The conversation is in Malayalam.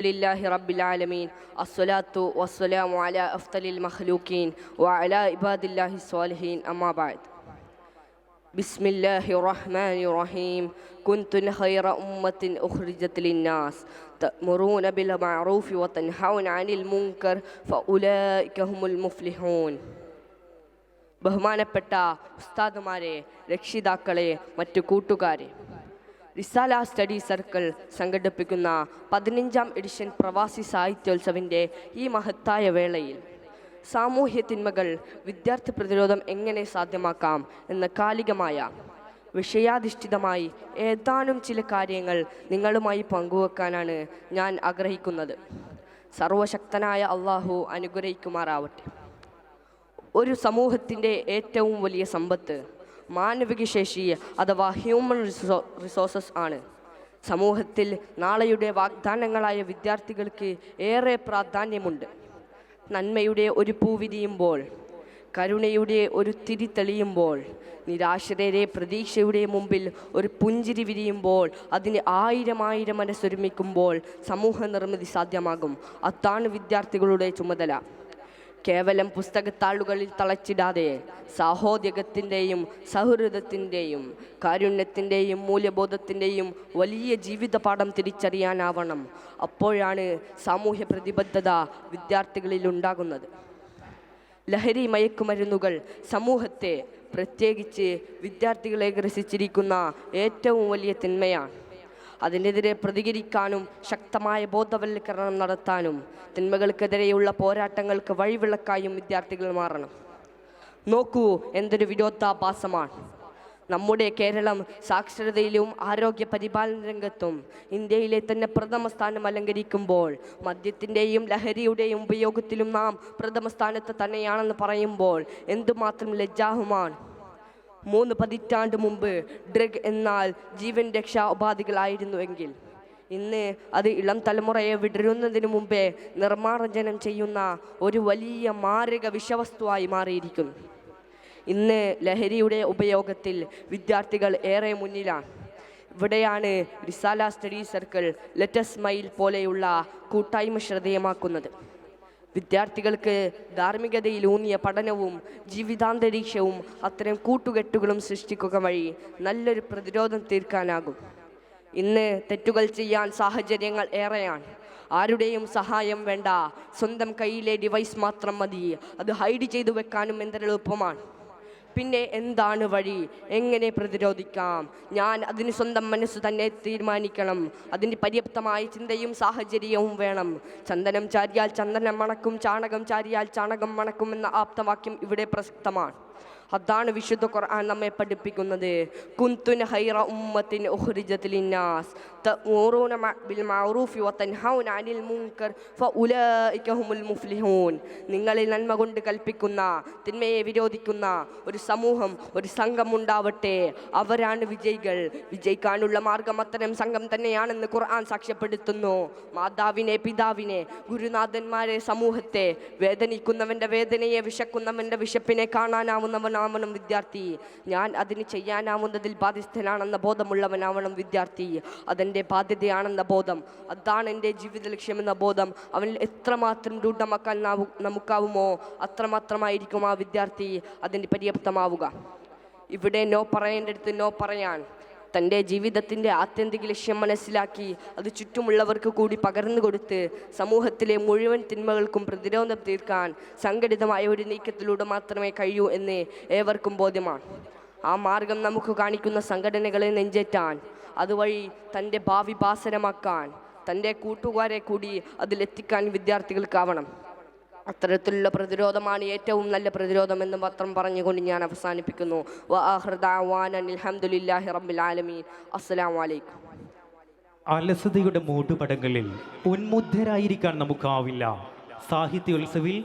لله رب العالمين الصلاة والسلام على أفضل المخلوقين وعلى عباد الله الصالحين أما بعد بسم الله الرحمن الرحيم كنتم خير أمة أخرجت للناس تأمرون بالمعروف وتنهون عن المنكر فأولئك هم المفلحون ബഹുമാനപ്പെട്ട ഉസ്താദുമാരെ, രക്ഷിതാക്കളെ, മറ്റു കൂട്ടുകാരെ, റിസാല സ്റ്റഡി സർക്കിൾ സംഘടിപ്പിക്കുന്ന 15ാം എഡിഷൻ പ്രവാസി സാഹിത്യോത്സവിൻ്റെ ഈ മഹത്തായ വേളയിൽ സാമൂഹ്യ തിന്മകൾ വിദ്യാർത്ഥി പ്രതിരോധം എങ്ങനെ സാധ്യമാക്കാം എന്ന കാലികമായ വിഷയാധിഷ്ഠിതമായി ഏതാനും ചില കാര്യങ്ങൾ നിങ്ങളുമായി പങ്കുവെക്കാനാണ് ഞാൻ ആഗ്രഹിക്കുന്നത്. സർവശക്തനായ അള്ളാഹു അനുഗ്രഹിക്കുമാറാവട്ടെ. ഒരു സമൂഹത്തിൻ്റെ ഏറ്റവും വലിയ സമ്പത്ത് മാനവിക ശേഷി അഥവാ ഹ്യൂമൻ റിസോഴ്സസ് ആണ്. സമൂഹത്തിൽ നാളെയുടെ വാഗ്ദാനങ്ങളായ വിദ്യാർത്ഥികൾക്ക് ഏറെ പ്രാധാന്യമുണ്ട്. നന്മയുടെ ഒരു പൂ വിരിയുമ്പോൾ, കരുണയുടെ ഒരു തിരി തെളിയുമ്പോൾ, നിരാശരരെ പ്രതീക്ഷയുടെ മുമ്പിൽ ഒരു പുഞ്ചിരി വിരിയുമ്പോൾ, അതിന് ആയിരം മനസ്സൊരുമിക്കുമ്പോൾ സമൂഹ നിർമ്മിതി സാധ്യമാകും. അതാണ് വിദ്യാർത്ഥികളുടെ ചുമതല. കേവലം പുസ്തകത്താളുകളിൽ തളച്ചിടാതെ സാഹോദര്യത്തിൻ്റെയും സൗഹൃദത്തിൻ്റെയും കാരുണ്യത്തിൻ്റെയും മൂല്യബോധത്തിൻ്റെയും വലിയ ജീവിത പാഠം തിരിച്ചറിയാനാവണം. അപ്പോഴാണ് സാമൂഹ്യ പ്രതിബദ്ധത വിദ്യാർത്ഥികളിൽ ഉണ്ടാകുന്നത്. ലഹരി മയക്കുമരുന്നുകൾ സമൂഹത്തെ, പ്രത്യേകിച്ച് വിദ്യാർത്ഥികളെ ഗ്രസിച്ചിരിക്കുന്ന ഏറ്റവും വലിയ തിന്മയാണ്. അതിനെതിരെ പ്രതികരിക്കാനും ശക്തമായ ബോധവൽക്കരണം നടത്താനും തിന്മകൾക്കെതിരെയുള്ള പോരാട്ടങ്ങൾക്ക് വഴിവിളക്കായും വിദ്യാർത്ഥികൾ മാറണം. നോക്കൂ, എന്തൊരു വിരോധാഭാസമാണ്. നമ്മുടെ കേരളം സാക്ഷരതയിലും ആരോഗ്യ പരിപാലന രംഗത്തും ഇന്ത്യയിലെ തന്നെ പ്രഥമ സ്ഥാനം അലങ്കരിക്കുമ്പോൾ, മദ്യത്തിൻ്റെയും ലഹരിയുടെയും ഉപയോഗത്തിലും നാം പ്രഥമ സ്ഥാനത്ത് തന്നെയാണെന്ന് പറയുമ്പോൾ എന്തുമാത്രം ലജ്ജാഹുമാണ്. 3 പതിറ്റാണ്ട് മുമ്പ് ഡ്രഗ് എന്നാൽ ജീവൻ രക്ഷാ ഉപാധികളായിരുന്നുവെങ്കിൽ ഇന്ന് അത് ഇളം തലമുറയെ വിടരുന്നതിന് മുമ്പേ നിർമ്മാർജ്ജനം ചെയ്യുന്ന ഒരു വലിയ മാരക വിഷവസ്തുവായി മാറിയിരിക്കുന്നു. ഇന്ന് ലഹരിയുടെ ഉപയോഗത്തിൽ വിദ്യാർത്ഥികൾ ഏറെ മുന്നിലാണ്. ഇവിടെയാണ് റിസാല സ്റ്റഡി സർക്കിൾ, ലെറ്റസ് സ്മൈൽ പോലെയുള്ള കൂട്ടായ്മ ശ്രദ്ധേയമാക്കുന്നത്. വിദ്യാർത്ഥികൾക്ക് ധാർമ്മികതയിലൂന്നിയ പഠനവും ജീവിതാന്തരീക്ഷവും അത്തരം കൂട്ടുകെട്ടുകളും സൃഷ്ടിക്കുക വഴി നല്ലൊരു പ്രതിരോധം തീർക്കാനാകും. ഇന്ന് തെറ്റുകൾ ചെയ്യാൻ സാഹചര്യങ്ങൾ ഏറെയാണ്. ആരുടെയും സഹായം വേണ്ട, സ്വന്തം കയ്യിലെ ഡിവൈസ് മാത്രം മതി. അത് ഹൈഡ് ചെയ്തു വെക്കാനും എന്തെളുപ്പമാണ്. പിന്നെ എന്താണ് വഴി? എങ്ങനെ പ്രതിരോധിക്കാം? ഞാൻ അതിന് സ്വന്തം മനസ്സ് തന്നെ തീരുമാനിക്കണം. അതിന് പര്യാപ്തമായ ചിന്തയും സാഹചര്യവും വേണം. ചന്ദനം ചാരിയാൽ ചന്ദനം മണക്കും, ചാണകം ചാരിയാൽ ചാണകം മണക്കും എന്ന ആപ്തവാക്യം ഇവിടെ പ്രസക്തമാണ്. അതാണ് വിശുദ്ധ ഖുർആൻ നമ്മെ പഠിപ്പിക്കുന്നത്. കുന്തുന ഖൈറ ഉമ്മത്തിൻ ഉഖ്രിജത് ലിന്നാസ് തഅ്മുറൂന ബിൽ മഅറൂഫി വതൻഹൗന അനിൽ മുൻകർ ഫഉലൈക ഹുമുൽ മുഫ്ലിഹൂൻ. നിങ്ങളിൽ നന്മ കൊണ്ട് കൽപ്പിക്കുന്ന, തിന്മയെ വിരോധിക്കുന്ന ഒരു സമൂഹം, ഒരു സംഘം ഉണ്ടാവട്ടെ. അവരാണ് വിജയികൾ. വിജയിക്കാനുള്ള മാർഗം അത്തരം സംഘം തന്നെയാണെന്ന് ഖുർആൻ സാക്ഷ്യപ്പെടുത്തുന്നു. മാതാവിനെ, പിതാവിനെ, ഗുരുനാഥന്മാരെ, സമൂഹത്തെ, വേദനിക്കുന്നവൻ്റെ വേദനയെ, വിശക്കുന്നവൻ്റെ വിശപ്പിനെ കാണാനാവുന്നവനാവണം വിദ്യാർത്ഥി. ഞാൻ അതിന് ചെയ്യാനാവുന്നതിൽ ബാധ്യസ്ഥനാണെന്ന ബോധമുള്ളവനാവണം വിദ്യാർത്ഥി. അതെൻ്റെ ബാധ്യതയാണെന്ന ബോധം, അതാണ് എൻ്റെ ജീവിത ലക്ഷ്യമെന്ന ബോധം അവനിൽ എത്രമാത്രം രൂഢമാക്കാൻ നമുക്കാവുമോ അത്രമാത്രമായിരിക്കും ആ വിദ്യാർത്ഥി അതിന് പര്യാപ്തമാവുക. ഇവിടെ നോ പറയേണ്ടടുത്ത് നോ പറയാൻ, തൻ്റെ ജീവിതത്തിൻ്റെ ആത്യന്തിക ലക്ഷ്യം മനസ്സിലാക്കി അത് ചുറ്റുമുള്ളവർക്ക് കൂടി പകർന്നു കൊടുത്ത് സമൂഹത്തിലെ മുഴുവൻ തിന്മകൾക്കും പ്രതിരോധം തീർക്കാൻ സംഘടിതമായ ഒരു നീക്കത്തിലൂടെ മാത്രമേ കഴിയൂ എന്ന് ഏവർക്കും ബോധ്യമാണ്. ആ മാർഗം നമുക്ക് കാണിക്കുന്ന സംഘടനകളെ നെഞ്ചേറ്റാൻ, അതുവഴി തൻ്റെ ഭാവി ഭാസനമാക്കാൻ, തൻ്റെ കൂട്ടുകാരെ കൂടി അതിലെത്തിക്കാൻ വിദ്യാർത്ഥികൾക്കാവണം. അത്തരത്തിലുള്ള പ്രതിരോധമാണ് ഏറ്റവും നല്ല പ്രതിരോധം എന്ന് മാത്രം പറഞ്ഞുകൊണ്ട് ഞാൻ അവസാനിപ്പിക്കുന്നു. വആഖിറു ദഅ്വാനാ അൽഹംദുലില്ലാഹി റബ്ബിൽ ആലമീൻ. അസ്സലാമു അലൈക്കും. അലസതയുടെ മൂടുപടങ്ങളിൽ ഉന്മുദ്ധരായിരിക്കാൻ നമുക്കാവില്ല. സാഹിത്യോത്സവിൽ